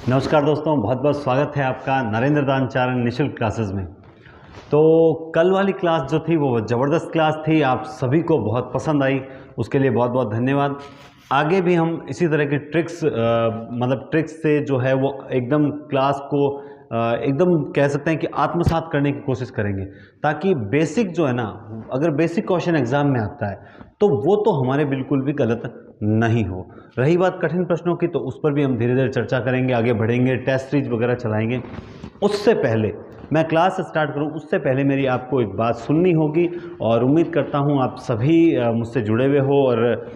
नमस्कार दोस्तों, बहुत बहुत स्वागत है आपका नरेंद्र दानचारण निःशुल्क क्लासेस में। तो कल वाली क्लास जो थी वो ज़बरदस्त क्लास थी, आप सभी को बहुत पसंद आई, उसके लिए बहुत बहुत धन्यवाद। आगे भी हम इसी तरह की ट्रिक्स से जो है वो एकदम क्लास को एकदम कह सकते हैं कि आत्मसात करने की कोशिश करेंगे, ताकि बेसिक जो है ना, अगर बेसिक क्वेश्चन एग्जाम में आता है तो वो तो हमारे बिल्कुल भी गलत नहीं हो। रही बात कठिन प्रश्नों की, तो उस पर भी हम धीरे धीरे चर्चा करेंगे, आगे बढ़ेंगे, टेस्ट सीरीज वगैरह चलाएंगे। उससे पहले मैं क्लास स्टार्ट करूं उससे पहले मेरी आपको एक बात सुननी होगी, और उम्मीद करता हूं आप सभी मुझसे जुड़े हुए हो, और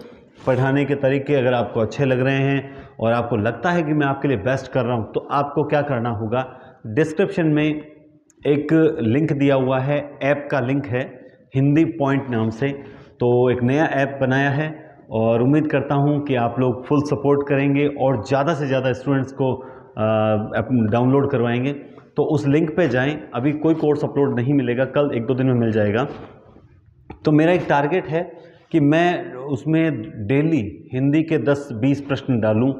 पढ़ाने के तरीके अगर आपको अच्छे लग रहे हैं और आपको लगता है कि मैं आपके लिए बेस्ट कर रहा हूं, तो आपको क्या करना होगा, डिस्क्रिप्शन में एक लिंक दिया हुआ है, ऐप का लिंक है हिंदी पॉइंट नाम से। तो एक नया ऐप बनाया है और उम्मीद करता हूं कि आप लोग फुल सपोर्ट करेंगे और ज़्यादा से ज़्यादा स्टूडेंट्स को डाउनलोड करवाएंगे। तो उस लिंक पे जाएं, अभी कोई कोर्स अपलोड नहीं मिलेगा, कल एक दो दिन में मिल जाएगा। तो मेरा एक टारगेट है कि मैं उसमें डेली हिंदी के 10-20 प्रश्न डालूं,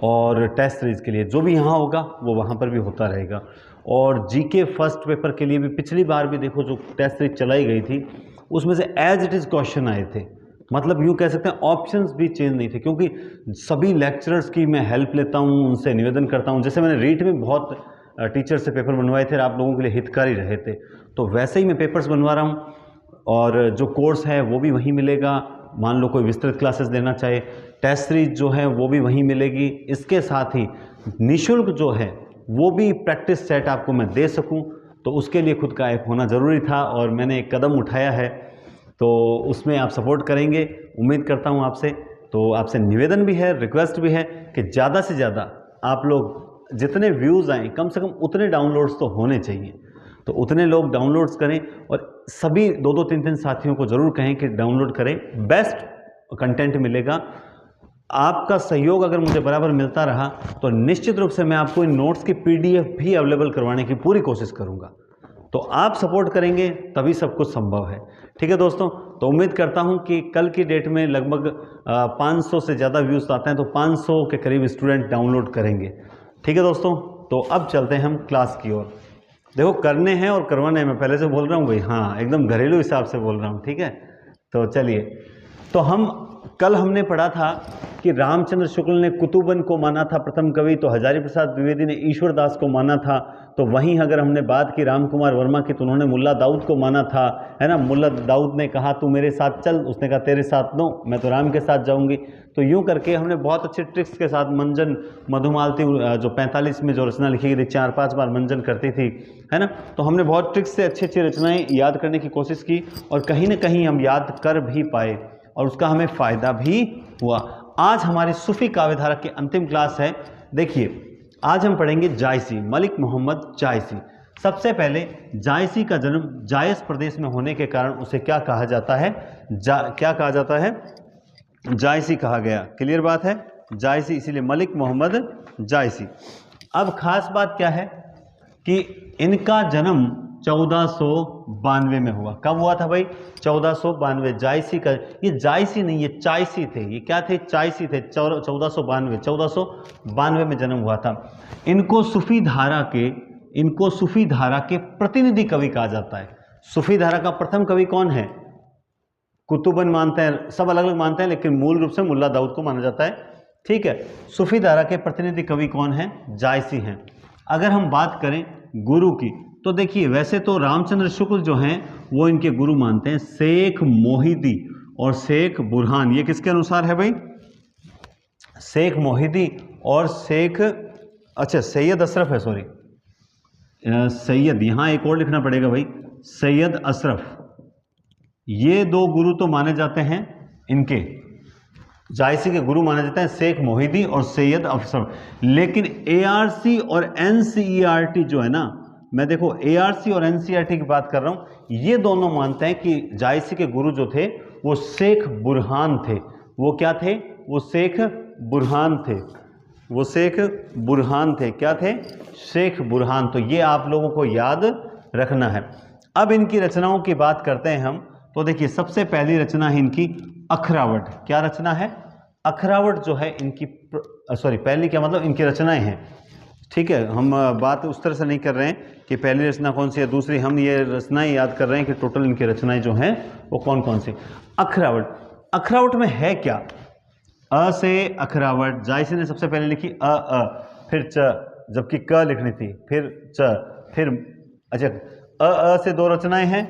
और टेस्ट सीरीज़ के लिए जो भी यहाँ होगा वो वहाँ पर भी होता रहेगा। और जीके फर्स्ट पेपर के लिए भी पिछली बार भी देखो जो टेस्ट सीरीज चलाई गई थी, उसमें से एज इट इज़ क्वेश्चन आए थे, मतलब यूँ कह सकते हैं ऑप्शंस भी चेंज नहीं थे, क्योंकि सभी लेक्चरर्स की मैं हेल्प लेता हूँ, उनसे निवेदन करता हूँ। जैसे मैंने रीट में बहुत टीचर से पेपर बनवाए थे, आप लोगों के लिए हितकारी रहे थे, तो वैसे ही मैं पेपर्स बनवा रहा हूँ। और जो कोर्स है वो भी वहीं मिलेगा, मान लो कोई विस्तृत क्लासेस देना चाहे, टेस्ट सीरीज जो है वो भी वहीं मिलेगी। इसके साथ ही निःशुल्क जो है वो भी प्रैक्टिस सेट आपको मैं दे सकूं, तो उसके लिए खुद का ऐप होना ज़रूरी था, और मैंने एक कदम उठाया है, तो उसमें आप सपोर्ट करेंगे उम्मीद करता हूं आपसे। तो आपसे निवेदन भी है, रिक्वेस्ट भी है कि ज़्यादा से ज़्यादा आप लोग जितने व्यूज़ आएँ, कम से कम उतने डाउनलोड्स तो होने चाहिए, तो उतने लोग डाउनलोड्स करें, और सभी 2-2 3-3 साथियों को ज़रूर कहें कि डाउनलोड करें, बेस्ट कंटेंट मिलेगा। आपका सहयोग अगर मुझे बराबर मिलता रहा तो निश्चित रूप से मैं आपको इन नोट्स की पीडीएफ भी अवेलेबल करवाने की पूरी कोशिश करूंगा। तो आप सपोर्ट करेंगे तभी सब कुछ संभव है। ठीक है दोस्तों, तो उम्मीद करता हूं कि कल की डेट में लगभग 500 से ज़्यादा व्यूज़ आते हैं, तो 500 के करीब स्टूडेंट डाउनलोड करेंगे। ठीक है दोस्तों, तो अब चलते हैं हम क्लास की ओर। देखो, करने हैं और करवाने हैं, मैं पहले से बोल रहा हूँ भाई, हाँ एकदम घरेलू हिसाब से बोल रहा हूँ, ठीक है। तो चलिए, तो कल हमने पढ़ा था कि रामचंद्र शुक्ल ने कुतुबन को माना था प्रथम कवि, तो हजारी प्रसाद द्विवेदी ने ईश्वर दास को माना था। तो वहीं अगर हमने बात की राम कुमार वर्मा की, तो उन्होंने मुल्ला दाऊद को माना था, है ना। मुल्ला दाऊद ने कहा तू मेरे साथ चल, उसने कहा तेरे साथ नो, मैं तो राम के साथ जाऊंगी। तो यूं करके हमने बहुत अच्छे ट्रिक्स के साथ मंजन मधुमालती जो 45 में जो रचना लिखी गई थी, 4-5 बार मंजन करती थी, है ना। तो हमने बहुत ट्रिक्स से अच्छी अच्छी रचनाएं याद करने की कोशिश की, और कहीं ना कहीं हम याद कर भी पाए, और उसका हमें फ़ायदा भी हुआ। आज हमारी सूफी काव्यधारा की अंतिम क्लास है। देखिए, आज हम पढ़ेंगे जायसी, मलिक मोहम्मद जायसी। सबसे पहले, जायसी का जन्म जायस प्रदेश में होने के कारण उसे क्या कहा जाता है, क्या कहा जाता है, जायसी कहा गया। क्लियर बात है, जायसी, इसीलिए मलिक मोहम्मद जायसी। अब खास बात क्या है कि इनका जन्म 1492 में हुआ। कब हुआ था भाई? 1492। जायसी का, ये जायसी नहीं, ये चायसी थे। ये क्या थे? चायसी थे। 1492 में जन्म हुआ था। इनको सूफी धारा के प्रतिनिधि कवि कहा जाता है। सूफी धारा का प्रथम कवि कौन है? कुतुबन मानते हैं, सब अलग अलग मानते हैं, लेकिन मूल रूप से मुल्ला दाऊद को माना जाता है। ठीक है, सूफी धारा के प्रतिनिधि कवि कौन है? जायसी हैं। अगर हम बात करें गुरु की, तो देखिए, वैसे तो रामचंद्र शुक्ल जो हैं वो इनके गुरु मानते हैं, शेख मोहिदी और शेख बुरहान। ये किसके अनुसार है भाई? शेख मोहिदी और सैयद अशरफ है, सॉरी सैयद, यहाँ एक और लिखना पड़ेगा भाई, सैयद अशरफ। ये दो गुरु तो माने जाते हैं, इनके जायसी के गुरु माने जाते हैं शेख मोहिदी और सैयद अशरफ। लेकिन एआरसी और एनसीईआरटी जो है ना, मैं देखो एआरसी और एनसीईआरटी की बात कर रहा हूं, ये दोनों मानते हैं कि जायसी के गुरु जो थे वो शेख बुरहान थे। वो क्या थे? वो शेख बुरहान थे। वो शेख बुरहान थे। क्या थे? शेख बुरहान। तो ये आप लोगों को याद रखना है। अब इनकी रचनाओं की बात करते हैं हम। तो देखिए, सबसे पहली रचना है इनकी अखरावट। क्या रचना है? अखरावट जो है इनकी, पहली क्या मतलब, इनकी रचनाएं हैं। ठीक है, हम बात उस तरह से नहीं कर रहे हैं कि पहली रचना कौन सी है दूसरी, हम ये रचनाएं याद कर रहे हैं कि टोटल इनकी रचनाएं जो हैं वो कौन कौन सी। अखरावट, अखरावट में है क्या? अ से अखरावट, जायसी ने सबसे पहले लिखी अ, फिर च, जबकि क लिखनी थी, फिर च, फिर अच्छा अ से दो रचनाएं हैं,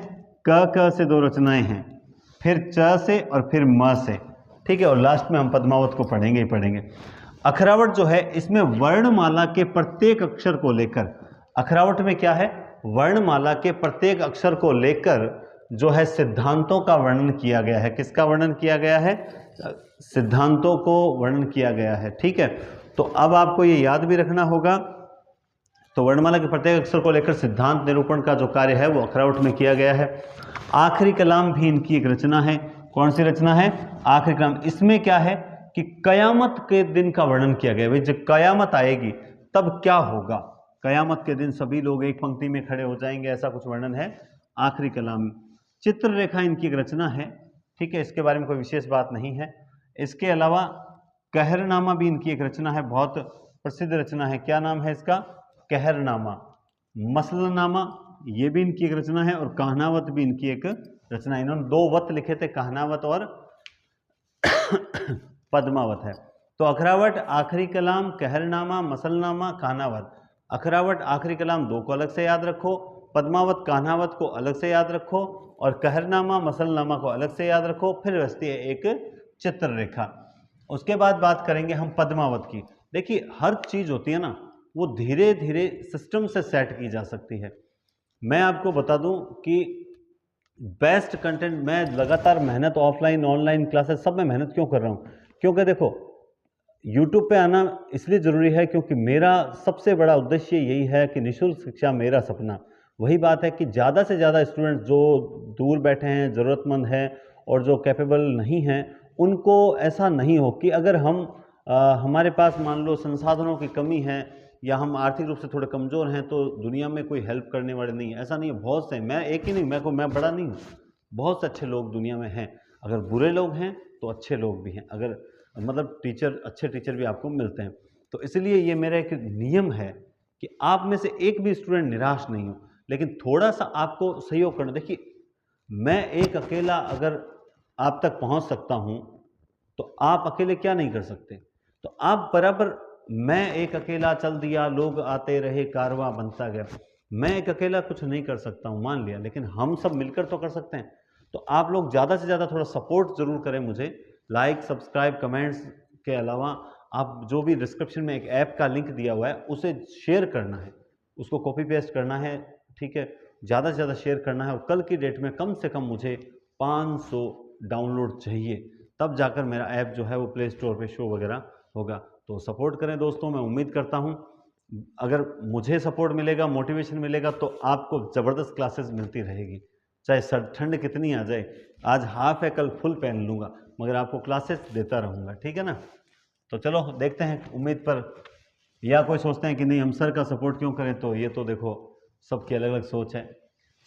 क से दो रचनाएं हैं, फिर च से और फिर म से, ठीक है, और लास्ट में हम पद्मावत को पढ़ेंगे ही पढ़ेंगे। अखरावट जो है इसमें वर्णमाला के प्रत्येक अक्षर को लेकर, अखरावट में क्या है, वर्णमाला के प्रत्येक अक्षर को लेकर जो है सिद्धांतों का वर्णन किया गया है। किसका वर्णन किया गया है? सिद्धांतों को वर्णन किया गया है, ठीक है। तो अब आपको ये याद भी रखना होगा, तो वर्णमाला के प्रत्येक अक्षर को लेकर सिद्धांत निरूपण का जो कार्य है वो अखरावट में किया गया है। आखिरी कलाम भी इनकी एक रचना है। कौन सी रचना है? आखिरी कलाम। इसमें क्या है कि कयामत के दिन का वर्णन किया गया है। भाई जब कयामत आएगी तब क्या होगा, कयामत के दिन सभी लोग एक पंक्ति में खड़े हो जाएंगे, ऐसा कुछ वर्णन है आखिरी कलाम में। चित्ररेखा इनकी एक रचना है, ठीक है, इसके बारे में कोई विशेष बात नहीं है। इसके अलावा कहरनामा भी इनकी एक रचना है, बहुत प्रसिद्ध रचना है। क्या नाम है इसका? कहरनामा। मसलनामा ये भी इनकी एक रचना है, और कहनावत भी इनकी एक रचना है। इन्होंने दो वत लिखे थे, कहनावत और पद्मावत है। तो अखरावट, आखिरी कलाम, कहरनामा, मसलनामा, कहनावत। अखरावट, आखिरी कलाम दो को अलग से याद रखो, पद्मावत कहनावत को अलग से याद रखो, और कहरनामा मसलनामा को अलग से याद रखो। फिर बचती है एक चित्ररेखा। उसके बाद बात करेंगे हम पद्मावत की। देखिए हर चीज होती है ना वो धीरे धीरे सिस्टम से सेट की जा सकती है। मैं आपको बता दूं कि बेस्ट कंटेंट, मैं लगातार मेहनत ऑफलाइन ऑनलाइन क्लासेस सब में मेहनत क्यों कर रहा हूं, क्योंकि देखो YouTube पे आना इसलिए ज़रूरी है क्योंकि मेरा सबसे बड़ा उद्देश्य यही है कि निःशुल्क शिक्षा मेरा सपना। वही बात है कि ज़्यादा से ज़्यादा स्टूडेंट जो दूर बैठे हैं, ज़रूरतमंद हैं और जो कैपेबल नहीं हैं, उनको ऐसा नहीं हो कि अगर हम हमारे पास मान लो संसाधनों की कमी है या हम आर्थिक रूप से थोड़े कमज़ोर हैं तो दुनिया में कोई हेल्प करने वाले नहीं है। ऐसा नहीं है, बहुत से, मैं एक ही नहीं, मैं बड़ा नहीं हूँ, बहुत से अच्छे लोग दुनिया में हैं। अगर बुरे लोग हैं तो अच्छे लोग भी हैं, अगर मतलब टीचर, अच्छे टीचर भी आपको मिलते हैं। तो इसलिए ये मेरा एक नियम है कि आप में से एक भी स्टूडेंट निराश नहीं हो, लेकिन थोड़ा सा आपको सहयोग करना। देखिए मैं एक अकेला अगर आप तक पहुंच सकता हूं तो आप अकेले क्या नहीं कर सकते। तो आप बराबर, मैं एक अकेला चल दिया, लोग आते रहे, कारवां बनता गया, मैं एक अकेला कुछ नहीं कर सकता हूं मान लिया, लेकिन हम सब मिलकर तो कर सकते हैं। तो आप लोग ज़्यादा से ज़्यादा थोड़ा सपोर्ट ज़रूर करें मुझे, लाइक, सब्सक्राइब, कमेंट्स के अलावा आप जो भी डिस्क्रिप्शन में एक ऐप का लिंक दिया हुआ है उसे शेयर करना है, उसको कॉपी पेस्ट करना है, ठीक है, ज़्यादा से ज़्यादा शेयर करना है। और कल की डेट में कम से कम मुझे 500 डाउनलोड चाहिए, तब जाकर मेरा ऐप जो है वो प्ले स्टोर पे शो वगैरह होगा। तो सपोर्ट करें दोस्तों, मैं उम्मीद करता हूँ अगर मुझे सपोर्ट मिलेगा, मोटिवेशन मिलेगा, तो आपको ज़बरदस्त क्लासेस मिलती रहेगी, चाहे सर ठंड कितनी आ जाए। आज हाफ है, कल फुल पहन लूँगा, मगर आपको क्लासेस देता रहूँगा, ठीक है ना। तो चलो देखते हैं, उम्मीद पर, या कोई सोचते हैं कि नहीं हम सर का सपोर्ट क्यों करें, तो ये तो देखो सबकी अलग अलग सोच है।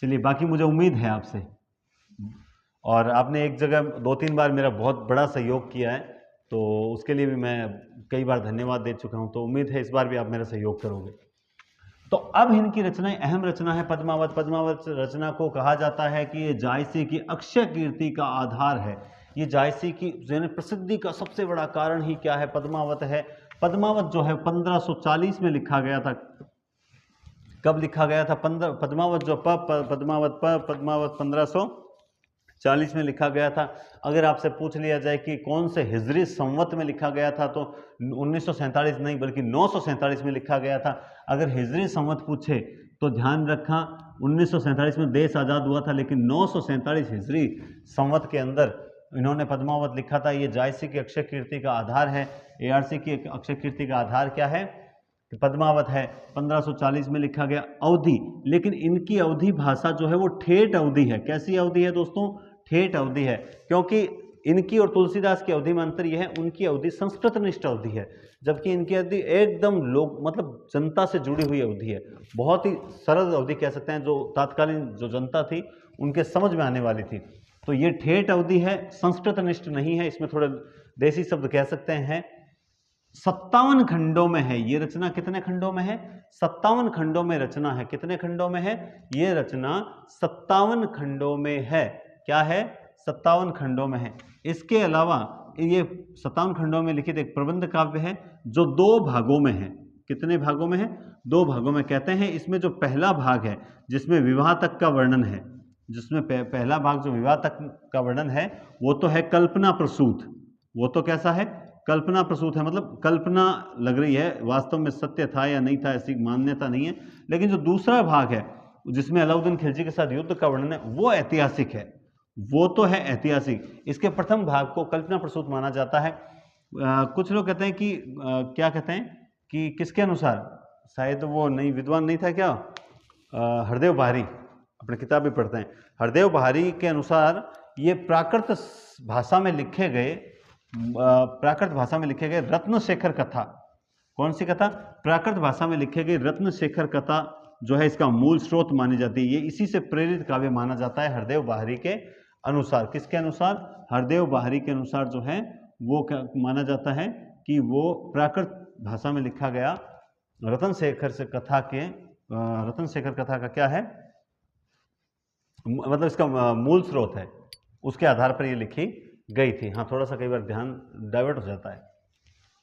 चलिए, बाकी मुझे उम्मीद है आपसे, और आपने एक जगह 2-3 बार मेरा बहुत बड़ा सहयोग किया है, तो उसके लिए भी मैं कई बार धन्यवाद दे चुका हूँ। तो उम्मीद है इस बार भी आप मेरा सहयोग करोगे। तो अब इनकी रचनाएं, अहम रचना है पद्मावत। पद्मावत रचना को कहा जाता है कि ये जायसी की अक्षय कीर्ति का आधार है। ये जायसी की प्रसिद्धि का सबसे बड़ा कारण ही क्या है? पद्मावत है। पद्मावत जो है 1540 में लिखा गया था। कब लिखा गया था? पद्मावत जो पद्मावत 1540 में लिखा गया था। अगर आपसे पूछ लिया जाए कि कौन से हिजरी संवत में लिखा गया था, तो 1947 नहीं बल्कि 947 में लिखा गया था। अगर हिजरी संवत पूछे तो ध्यान रखा 1947 में देश आज़ाद हुआ था, लेकिन 947 हिजरी संवत के अंदर इन्होंने पद्मावत लिखा था। ये जायसी की अक्षय कीर्ति का आधार है। ARC की अक्षय कीर्ति का आधार क्या है? पद्मावत है। 1540 में लिखा गया। अवधि, लेकिन इनकी अवधि भाषा जो है वो ठेठ अवधि है। कैसी अवधि है दोस्तों? ठेठ अवधि है, क्योंकि इनकी और तुलसीदास की अवधि में अंतर यह है, उनकी अवधि संस्कृतनिष्ठ अवधि है, जबकि इनकी अवधि एकदम लोग मतलब जनता से जुड़ी हुई अवधि है। बहुत ही सरल अवधि कह सकते हैं, जो तात्कालीन जो जनता थी उनके समझ में आने वाली थी। तो ये ठेठ अवधि है, संस्कृतनिष्ठ नहीं है। इसमें थोड़े देसी शब्द कह सकते हैं। 57 खंडों में है। ये रचना कितने खंडों में है? 57 खंडों में रचना है। कितने खंडों में है? ये रचना 57 खंडों में है। क्या है? 57 खंडों में है। इसके अलावा ये 57 खंडों में लिखित एक प्रबंध काव्य है जो 2 भागों में है। कितने भागों में है? 2 भागों में। कहते हैं इसमें जो पहला भाग है जिसमें विवाह तक का वर्णन है, जिसमें पहला भाग जो विवाह तक का वर्णन है वो तो है कल्पना प्रसूत। वो तो कैसा है? कल्पना प्रसूत है, मतलब कल्पना लग रही है, वास्तव में सत्य था या नहीं था ऐसी मान्यता नहीं है। लेकिन जो दूसरा भाग है जिसमें अलाउद्दीन खिलजी के साथ युद्ध का वर्णन है वो ऐतिहासिक है। वो तो है ऐतिहासिक। इसके प्रथम भाग को कल्पना प्रसूत माना जाता है। कुछ लोग कहते हैं कि क्या कहते हैं कि किसके अनुसार, शायद वो नहीं विद्वान नहीं था क्या, हरदेव बहारी, अपने किताब भी पढ़ते हैं, हरदेव बहारी के अनुसार ये प्राकृत भाषा में लिखे गए रत्नशेखर कथा। कौन सी कथा? प्राकृत भाषा में लिखे गए रत्नशेखर कथा जो है इसका मूल स्रोत मानी जाती है। ये इसी से प्रेरित काव्य माना जाता है हरदेव बहारी के अनुसार। किसके अनुसार? हरदेव बहारी के अनुसार जो है वो क्या माना जाता है कि वो प्राकृत भाषा में लिखा गया रत्नशेखर कथा का क्या है, मतलब इसका मूल स्रोत है, उसके आधार पर ये लिखी गई थी। हाँ, थोड़ा सा कई बार ध्यान डाइवर्ट हो जाता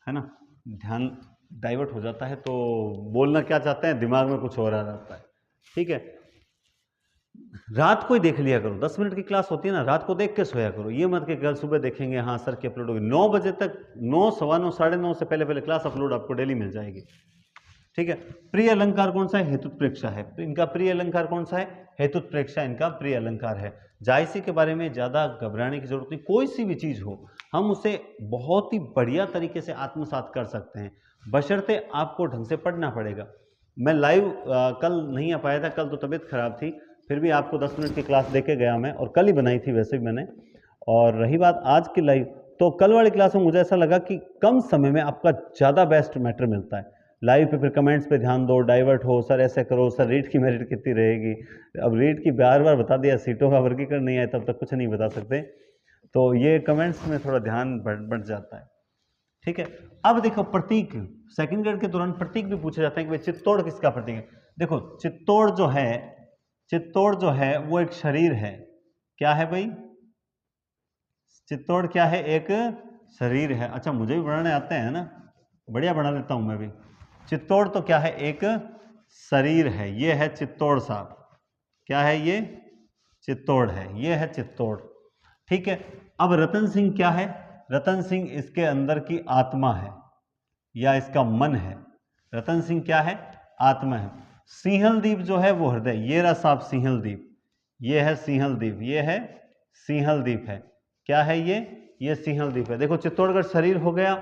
है ना, ध्यान डाइवर्ट हो जाता है तो बोलना क्या चाहते हैं दिमाग में कुछ हो रहा रहता है। ठीक है, रात को ही देख लिया करो, 10 मिनट की क्लास होती है ना, रात को देख के सोया करो। ये मत कि कल सुबह देखेंगे, हाँ सर की अपलोड होगी 9 बजे तक, 9, सवा 9, 9:30 से पहले क्लास अपलोड आपको डेली मिल जाएगी। ठीक है, प्रिय अलंकार कौन सा है? हेतुत्प्रेक्षा है इनका। प्रिय अलंकार कौन सा है? हेतुत्प्रेक्षा इनका प्रिय अलंकार है। जायसी के बारे में ज़्यादा घबराने की जरूरत नहीं। कोई सी भी चीज़ हो हम उसे बहुत ही बढ़िया तरीके से आत्मसात कर सकते हैं, बशर्ते आपको ढंग से पढ़ना पड़ेगा। मैं लाइव कल नहीं आ पाया था, कल तो तबीयत खराब थी, फिर भी आपको 10 मिनट की क्लास देके गया मैं, और कल ही बनाई थी वैसे भी मैंने। और रही बात आज की लाइव, तो कल वाली क्लास में मुझे ऐसा लगा कि कम समय में आपका ज़्यादा बेस्ट मैटर मिलता है। लाइव पे फिर कमेंट्स पे ध्यान दो, डाइवर्ट हो, सर ऐसे करो, सर रीट की मेरिट कितनी रहेगी। अब रीट की बार बार बता दिया, सीटों का वर्गीकरण नहीं आया तब तक कुछ नहीं बता सकते, तो ये कमेंट्स में थोड़ा ध्यान बढ़ जाता है। ठीक है, अब देखो प्रतीक, सेकंड ग्रेड के दौरान प्रतीक भी पूछे जाते हैं कि भाई चित्तौड़ किसका प्रतीक है। देखो चित्तौड़ जो है वो एक शरीर है। क्या है भाई? चित्तौड़ क्या है? एक शरीर है। अच्छा, मुझे भी बनाने आते हैं ना, बढ़िया बना लेता हूं मैं भी। चित्तौड़ तो क्या है? एक शरीर है। ये है चित्तौड़ साहब। क्या है ये? चित्तौड़ है, ये है चित्तौड़। ठीक है, अब रतन सिंह क्या है? रतन सिंह इसके अंदर की आत्मा है या इसका मन है। रतन सिंह क्या है? आत्मा है। सिंहल द्वीप जो है वो हृदय, ये रहा साहब सिंहल द्वीप, ये है सिंहल द्वीप, ये है सिंहल द्वीप है। क्या है ये सिंहल द्वीप है। देखो चित्तौड़गढ़ शरीर हो गया,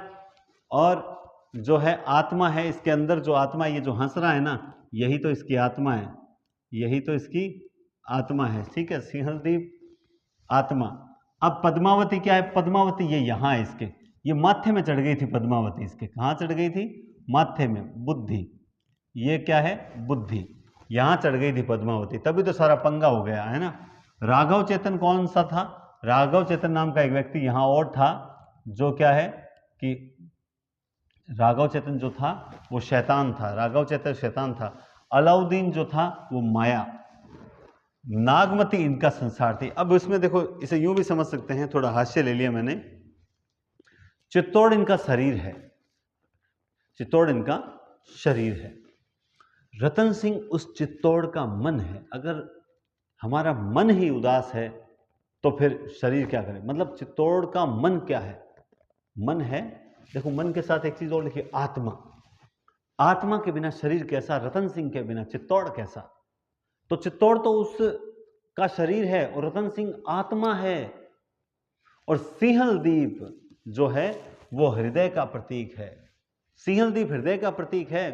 और जो है आत्मा है इसके अंदर, जो आत्मा ये जो हंस रहा है ना, यही तो इसकी आत्मा है, यही तो इसकी आत्मा है। ठीक है, सिंहल द्वीप आत्मा। अब पद्मावती क्या है? पद्मावती ये यहाँ है इसके, ये माथे में चढ़ गई थी पद्मावती इसके। कहाँ चढ़ गई थी? माथे में। बुद्धि, ये क्या है? बुद्धि, यहाँ चढ़ गई थी पद्मावती, तभी तो सारा पंगा हो गया है ना। राघव चेतन कौन सा था? राघव चेतन नाम का एक व्यक्ति यहाँ और था, जो क्या है कि राघव चेतन जो था वो शैतान था, राघव चेतन शैतान था। अलाउद्दीन जो था वो माया। नागमती इनका संसार थी। अब इसमें देखो, इसे यूं भी समझ सकते हैं, थोड़ा हास्य ले लिया मैंने। चित्तौड़ इनका शरीर है, चित्तौड़ इनका शरीर है। रतन सिंह उस चित्तौड़ का मन है। अगर हमारा मन ही उदास है तो फिर शरीर क्या करे? मतलब चित्तौड़ का मन क्या है? मन है, देखो मन के साथ एक चीज और लिखिए, आत्मा। आत्मा के बिना शरीर कैसा? रतन सिंह के बिना चित्तौड़ कैसा? तो चित्तौड़ तो उस का शरीर है और रतन सिंह आत्मा है, और सिंहल द्वीप जो है वो हृदय का प्रतीक है। सिंहल द्वीप हृदय का प्रतीक है,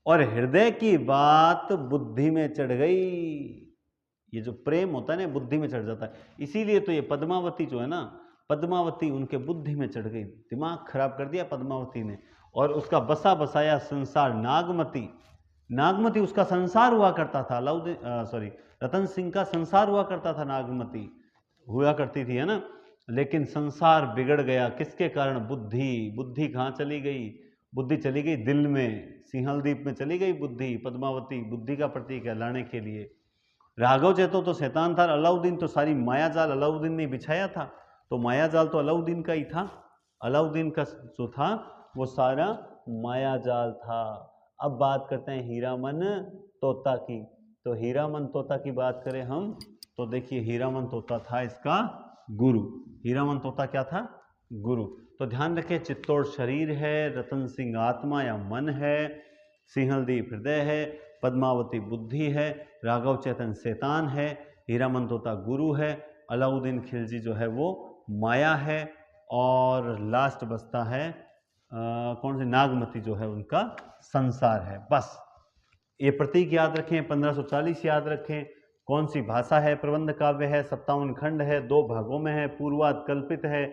और हृदय की बात बुद्धि में चढ़ गई। ये जो प्रेम होता है ना, बुद्धि में चढ़ जाता है। इसीलिए तो ये पद्मावती जो है ना, पद्मावती उनके बुद्धि में चढ़ गई, दिमाग खराब कर दिया पद्मावती ने, और उसका बसा बसाया संसार नागमती, नागमती उसका संसार हुआ करता था। रतन सिंह का संसार हुआ करता था, नागमती हुआ करती थी, है ना। लेकिन संसार बिगड़ गया किसके कारण? बुद्धि। बुद्धि कहाँ चली गई? बुद्धि चली गई दिल में, सिंहलदीप में चली गई बुद्धि। पद्मावती बुद्धि का प्रतीक है लाने के लिए। राघव चेतो तो शैतान था, अलाउद्दीन तो सारी माया जाल अलाउद्दीन ने बिछाया था, तो माया जाल तो अलाउद्दीन का ही था। अलाउद्दीन का जो था वो सारा माया जाल था। अब बात करते हैं हीरामन तोता की। तो हीरामन तोता की बात करें हम, तो देखिए हीरामन तोता था इसका गुरु। हीरामन तोता क्या था? गुरु। तो ध्यान रखें, चित्तौड़ शरीर है, रतन सिंह आत्मा या मन है, सिंहलदीप हृदय है, पद्मावती बुद्धि है, राघव चेतन शैतान है, हीरामन तोता गुरु है, अलाउद्दीन खिलजी जो है वो माया है, और लास्ट बचता है कौन सी? नागमती जो है उनका संसार है। बस ये प्रतीक याद रखें, 1540 याद रखें। कौन सी भाषा है? प्रबंध काव्य है, 57 खंड है, 2 भागों में है, पूर्वार्ध कल्पित है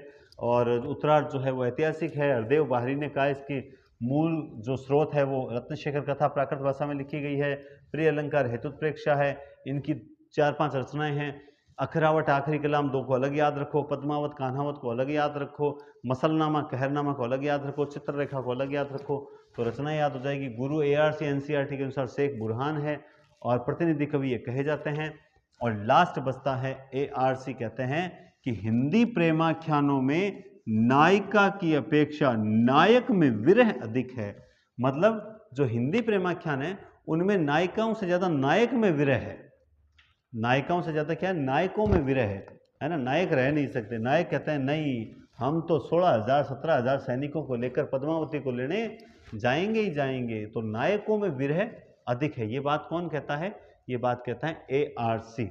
और उत्तरार्ध जो है वो ऐतिहासिक है। हरदेव बाहरी ने कहा इसकी मूल जो स्रोत है वो रत्नशेखर कथा प्राकृत भाषा में लिखी गई है। प्रिय अलंकार हेतुत्प्रेक्षा है। इनकी 4-5 रचनाएं हैं। अखरावट आखिरी कलाम 2 को अलग याद रखो, पद्मावत कान्हावत को अलग याद रखो, मसलनामा कहरनामा को अलग याद रखो, चित्ररेखा को अलग याद रखो, तो रचना याद हो जाएगी। गुरु ARC NCERT के अनुसार शेख बुरहान है और प्रतिनिधि कवि ये कहे जाते हैं। और लास्ट बचता है ARC कहते हैं कि हिंदी प्रेमाख्यानों में नायिका की अपेक्षा नायक में विरह अधिक है। मतलब जो हिंदी प्रेमाख्यान है उनमें नायिकाओं से ज्यादा नायक में विरह है। नायिकाओं से ज्यादा क्या है? नायकों में विरह है ना। नायक रह नहीं सकते। नायक कहते हैं नहीं, हम तो 16,000 17,000 सैनिकों को लेकर पद्मावती को लेने जाएंगे ही जाएंगे। तो नायकों में विरह अधिक है। ये बात कौन कहता है? ये बात कहता है ARC।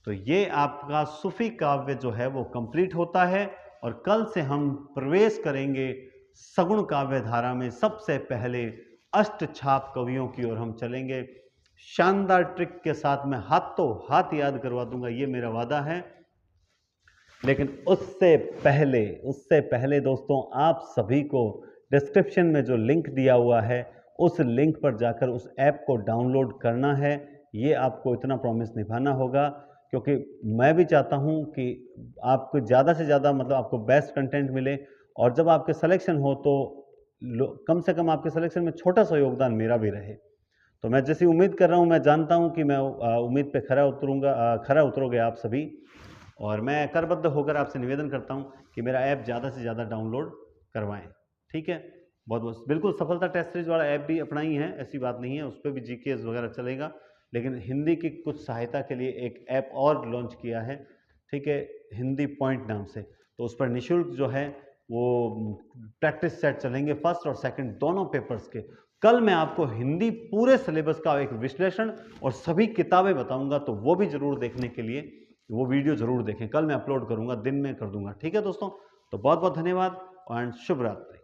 तो ये आपका सूफी काव्य जो है वो कंप्लीट होता है और कल से हम प्रवेश करेंगे सगुण काव्य धारा में। सबसे पहले अष्टछाप कवियों की ओर हम चलेंगे। शानदार ट्रिक के साथ मैं हाथों हाथ याद करवा दूंगा, ये मेरा वादा है। लेकिन उससे पहले दोस्तों, आप सभी को डिस्क्रिप्शन में जो लिंक दिया हुआ है उस लिंक पर जाकर उस ऐप को डाउनलोड करना है। ये आपको इतना प्रॉमिस निभाना होगा, क्योंकि मैं भी चाहता हूं कि आपको ज़्यादा से ज़्यादा मतलब आपको बेस्ट कंटेंट मिले। और जब आपके सिलेक्शन हो तो कम से कम आपके सिलेक्शन में छोटा सा योगदान मेरा भी रहे। तो मैं जैसी उम्मीद कर रहा हूं, मैं जानता हूं कि मैं उम्मीद पे खरा उतरोगे आप सभी। और मैं करबद्ध होकर आपसे निवेदन करता हूं कि मेरा ऐप ज़्यादा से ज़्यादा डाउनलोड करवाएं। ठीक है, बहुत बहुत बिल्कुल सफलता टेस्ट सीरीज वाला ऐप भी अपना ही है, ऐसी बात नहीं है। उस पर भी GKs वगैरह चलेगा, लेकिन हिंदी की कुछ सहायता के लिए एक ऐप और लॉन्च किया है। ठीक है, हिंदी पॉइंट नाम से। तो उस पर निःशुल्क जो है वो प्रैक्टिस सेट चलेंगे, फर्स्ट और सेकंड दोनों पेपर्स के। कल मैं आपको हिंदी पूरे सिलेबस का एक विश्लेषण और सभी किताबें बताऊंगा, तो वो भी जरूर देखने के लिए वो वीडियो जरूर देखें। कल मैं अपलोड करूंगा, दिन में कर दूंगा। ठीक है दोस्तों, तो बहुत बहुत धन्यवाद और शुभ रात्रि।